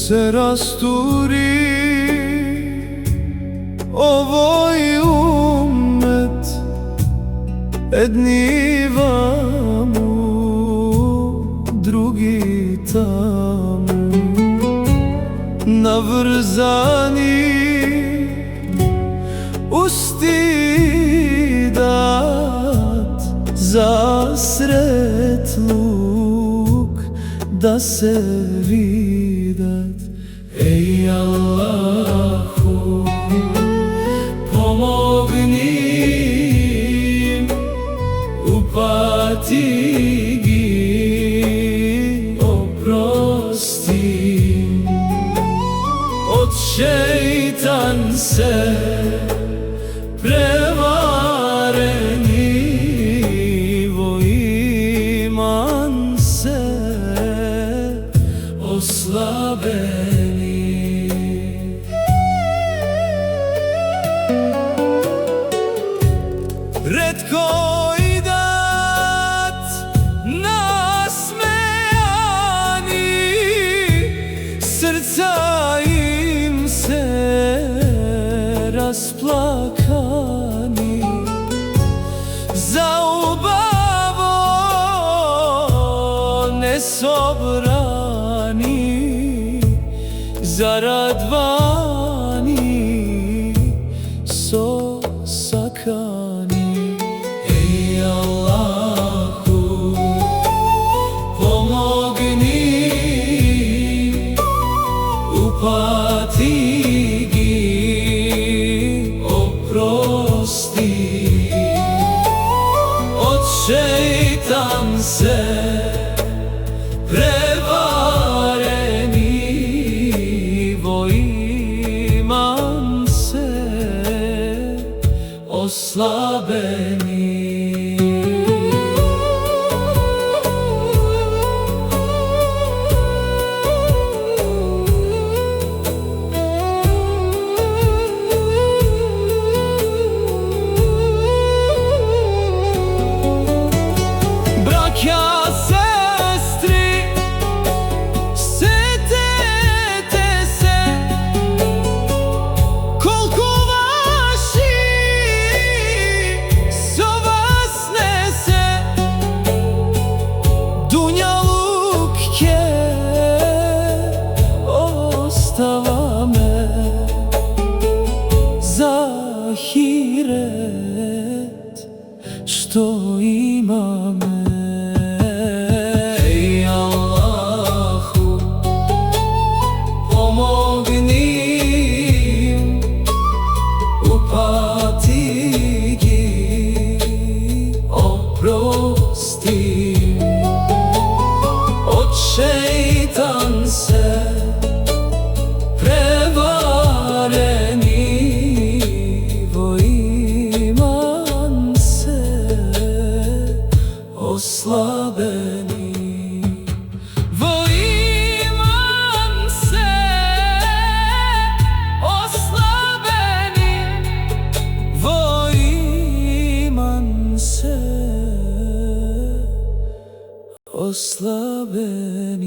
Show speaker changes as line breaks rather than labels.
se rasturi ovoj umet, jedni vamo, drugi tamo, navrzani u stidat za sretluk da se vidat. Ej Allahu, pomogni im u patigi, oprosti im. Od šeitan se prevareni, vo iman se oslabeni. Retko i dat nasmejani, srca im se rasplakani, zaubavo nesobrani, zaradvani so sakani. Ej Allahu, pomogni u patigi, oprosti. Od šeitan se prevareni, vo iman se oslabeni. Braća, sestri, setete se koliko vaši so vas nese. Dunjaluk je ostava me za ahiret što ima me. Ej Allahu, pomogni im u patigi, oprosti. Od šeitan se prevareni, vo iman se oslabeni. Vo iman se oslabeni, vo iman se oslabeni.